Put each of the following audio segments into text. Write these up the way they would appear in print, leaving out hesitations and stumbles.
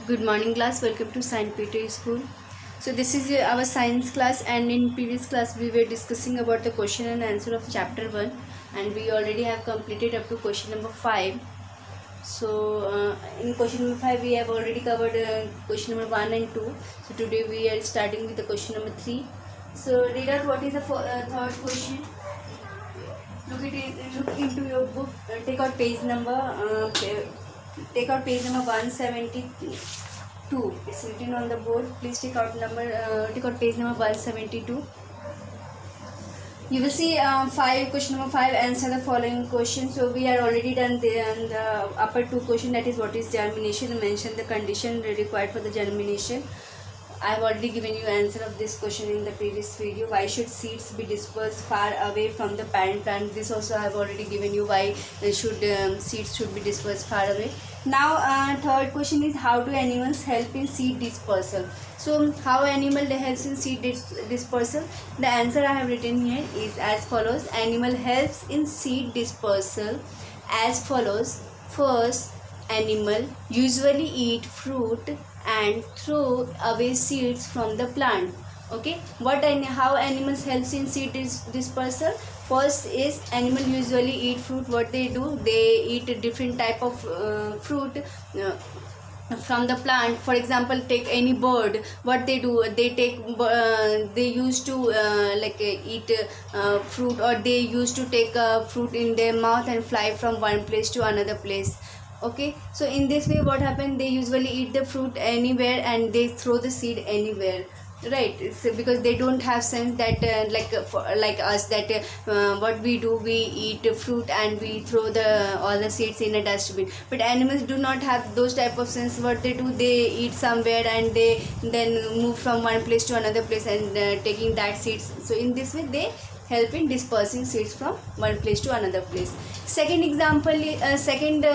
Good morning class, welcome to Saint Peter School. So this is our science class, and in previous class we were discussing about the question and answer of chapter 1, and we already have completed up to question number 5. So in question number 5 we have already covered question number 1 and 2. So today we are starting with the question number 3. So read out what is the third question. Look into your book, take out page number 172. It's written on the board. Please take out page number 172. You will see question number 5, answer the following question. So we are already done the upper two question, that is what is germination, mention the condition required for the germination. I have already given you answer of this question in the previous video. Why should seeds be dispersed far away from the parent plant? This also I have already given you why seeds should be dispersed far away. Now third question is, how do animals help in seed dispersal? So how animal helps in seed dispersal? The answer I have written here is as follows. Animal helps in seed dispersal as follows. First, animal usually eat fruit and throw away seeds from the plant. Okay, how animals helps in seed dispersal? First is, animal usually eat fruit. What they do, they eat different type of fruit from the plant. For example, take any bird. What they do, they used to eat fruit, or they used to take fruit in their mouth and fly from one place to another place. Okay, so in this way what happened, they usually eat the fruit anywhere and they throw the seed anywhere, right? It's because they don't have sense that like us, that what we do, we eat fruit and we throw all the seeds in a dustbin. But animals do not have those type of sense. What they do, they eat somewhere and they then move from one place to another place and taking that seeds. So in this way they help in dispersing seeds from one place to another place. Second example, second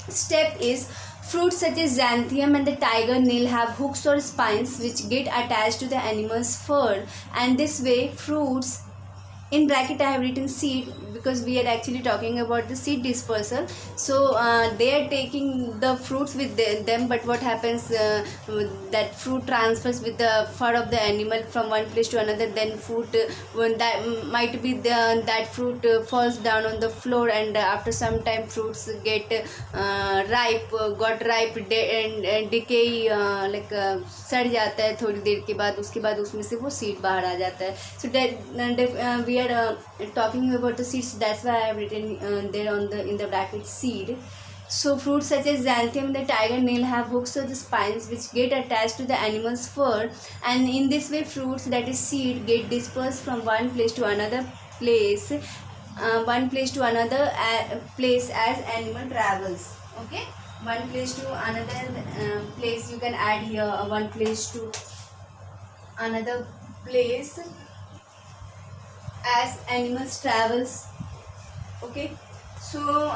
step is, fruits such as xanthium and the tiger nail have hooks or spines which get attached to the animal's fur, and this way fruits, in bracket I have written seed because we are actually talking about the seed dispersal. So they are taking the fruits with them, but what happens, that fruit transfers with the fur of the animal from one place to another. Then when that might be that fruit falls down on the floor, and after some time fruits get got ripe and decay, सड़ जाता है थोड़ी देर के बाद. उसके बाद उसमें से वो सीड बाहर आ जाता है. So we are talking about the seeds, that's why I have written there in the bracket seed. So fruits such as xanthium, the tiger nail have hooks or the spines which get attached to the animal's fur, and in this way fruits, that is seed, get dispersed from one place to another place, place as animal travels. Okay, one place to another place, you can add here one place to another place as animals travels. Okay, so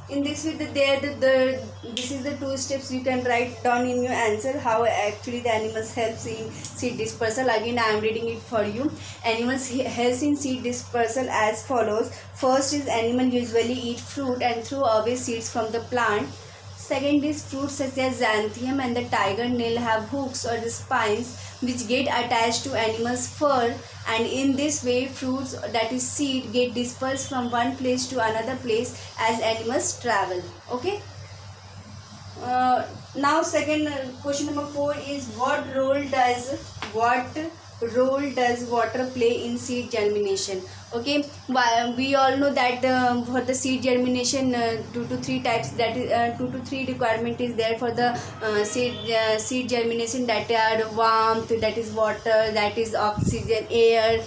in this way this is the two steps you can write down in your answer, how actually the animals helps in seed dispersal. Again I am reading it for you. Animals helps in seed dispersal as follows. First is, animal usually eat fruit and throw away seeds from the plant. Second is, fruits such as xanthium and the tiger nail have hooks or the spines which get attached to animals' fur, and in this way fruits, that is seed, get dispersed from one place to another place as animals travel. Okay. Now question number 4 is, what role does water play in seed germination? Okay, we all know that for the seed germination 2 to 3 types, that is 2 to 3 requirement is there for the seed germination, that are warmth, that is water, that is oxygen, air.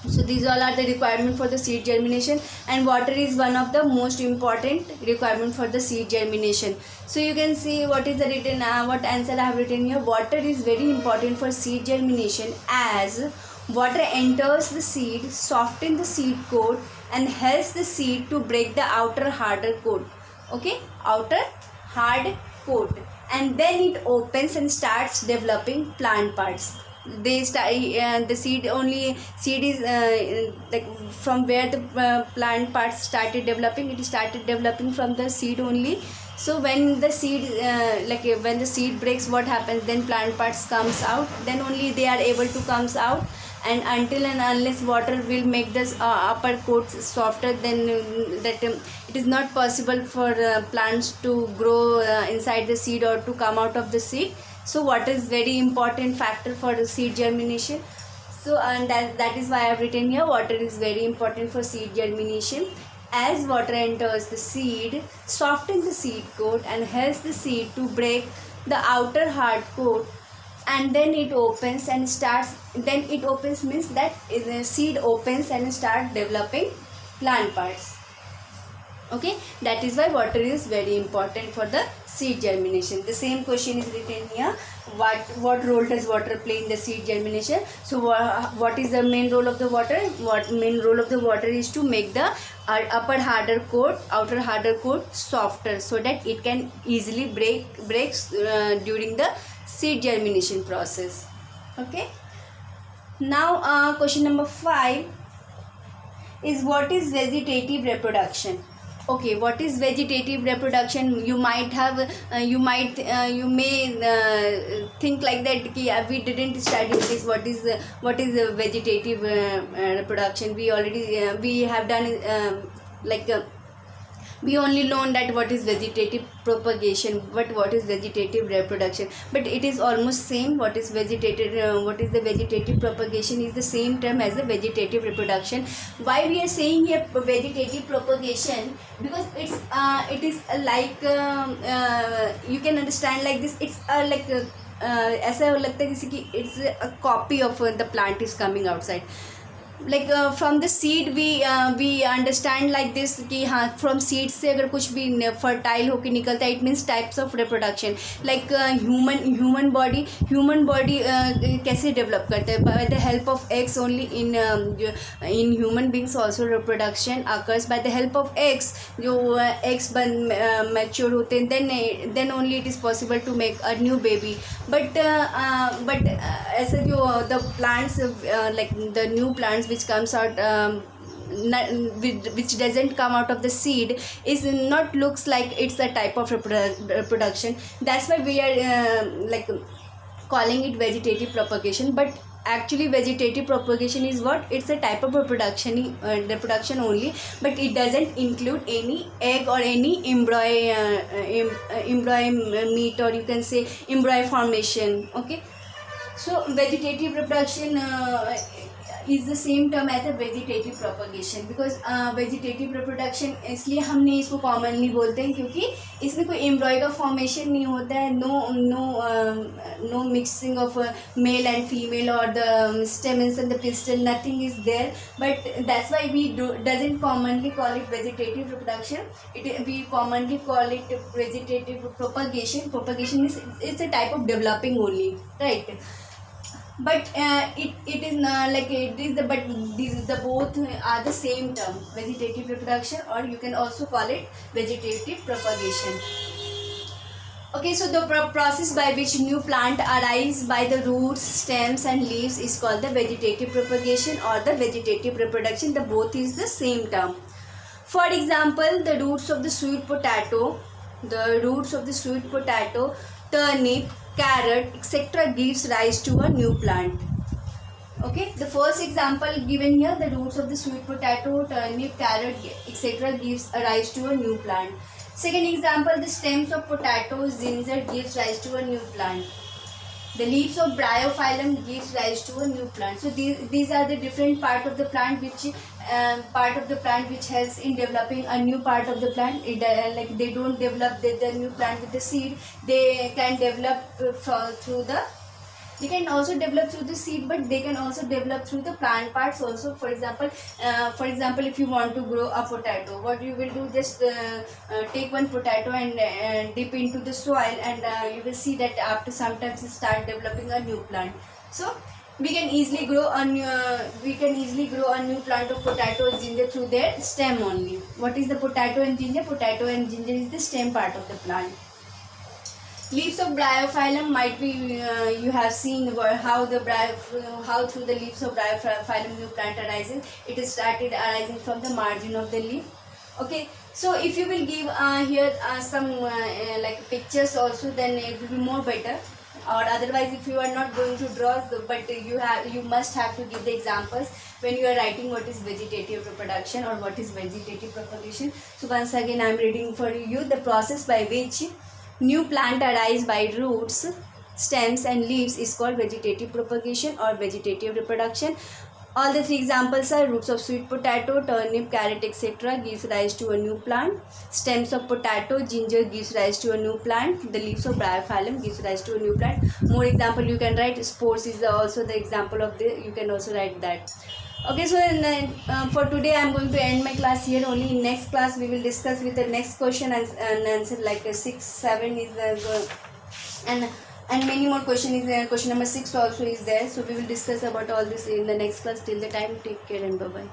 So these all are the requirement for the seed germination, and water is one of the most important requirement for the seed germination. So you can see what is the written, what answer I have written here. Water is very important for seed germination, as water enters the seed, softens the seed coat, and helps the seed to break the outer harder coat. Okay, outer hard coat, and then it opens and starts developing plant parts. they start the seed is like from where the plant parts started developing. It started developing from the seed only. So when the seed when the seed breaks, what happens? Then plant parts comes out, then only they are able to comes out. And until and unless water will make this upper coat softer, then it is not possible for plants to grow inside the seed or to come out of the seed. So water is very important factor for the seed germination. So and that is why I have written here, water is very important for seed germination. As water enters the seed, softens the seed coat and helps the seed to break the outer hard coat, and then it opens and starts. Then it opens means that the seed opens and start developing plant parts. Okay, that is why water is very important for the seed germination. The same question is written here. What role does water play in the seed germination? So what is the main role of the water? What main role of the water is to make the outer harder coat softer, so that it can easily breaks during the seed germination process. Okay, now question number 5 is, what is vegetative reproduction? Okay, what is vegetative reproduction? You may think like that ki we didn't study this. What is vegetative reproduction? We already we have done we only learn that what is vegetative propagation, but what is vegetative reproduction? But it is almost same. What is the vegetative propagation is the same term as the vegetative reproduction. Why we are saying here vegetative propagation? Because it is like you can understand like this. It's ऐसा लगता है जैसे कि it's a copy of the plant is coming outside. From the seed we understand like this कि हाँ from seed से अगर कुछ भी fertile होके निकलता है, it means types of reproduction. Like human body कैसे develop करता है? By the help of eggs only. In human beings also reproduction occurs by the help of eggs. जो eggs mature होते हैं, then only it is possible to make a new baby. But ऐसा जो the plants like the new plants which comes out which doesn't come out of the seed is not looks like it's a type of reproduction. That's why we are calling it vegetative propagation. But actually vegetative propagation is what? It's a type of reproduction only, but it doesn't include any egg or any embryo meat, or you can say embryo formation. Okay, so vegetative reproduction is the same term as a vegetative propagation. Because vegetative reproduction इसलिए हमने इसको commonly बोलते हैं क्योंकि इसमें कोई embryo का formation नहीं होता है. No mixing of male and female or the stamens and the pistil, nothing is there. But that's why we doesn't commonly call it vegetative reproduction. We commonly call it vegetative propagation. Propagation is it's a type of developing only, right? But it is like it is the, but these the both are the same term, vegetative reproduction, or you can also call it vegetative propagation. Okay, so the process by which new plant arise by the roots, stems and leaves is called the vegetative propagation or the vegetative reproduction. The both is the same term. For example, the roots of the sweet potato, turnip, carrot, etc. gives rise to a new plant. Okay, the first example given here, the roots of the sweet potato, turnip, carrot, etc. gives rise to a new plant. Second example, the stems of potatoes, ginger gives rise to a new plant. The leaves of bryophyllum gives rise to a new plant. So these are the different part of the plant which helps in developing a new part of the plant. Like they don't develop the new plant with the seed. They can develop they can also develop through the seed, but they can also develop through the plant parts also. For example, if you want to grow a potato, what you will do, just take one potato and dip into the soil, and you will see that after some time it start developing a new plant. So we can easily grow a new plant of potato or ginger through their stem only. What is the potato and ginger? Potato and ginger is the stem part of the plant. Leaves of Bryophyllum might be you have seen how through the leaves of Bryophyllum new plant arises. It is started arising from the margin of the leaf. Okay, so if you will give here some like pictures also, then it will be more better. Or otherwise, if you are not going to draw, but you must have to give the examples when you are writing what is vegetative reproduction or what is vegetative propagation. So once again I am reading for you the process by which new plant arise by roots, stems and leaves is called vegetative propagation or vegetative reproduction. All the three examples are: roots of sweet potato, turnip, carrot, etc. gives rise to a new plant. Stems of potato, ginger gives rise to a new plant. The leaves of Bryophyllum gives rise to a new plant. More example you can write. Spores is also the example of the. You can also write that. Okay, so for today I am going to end my class here. Only in next class we will discuss with the next question and answer, like 6, 7 is and many more question is there. Question number 6 also is there. So we will discuss about all this in the next class. Till the time, take care and bye bye.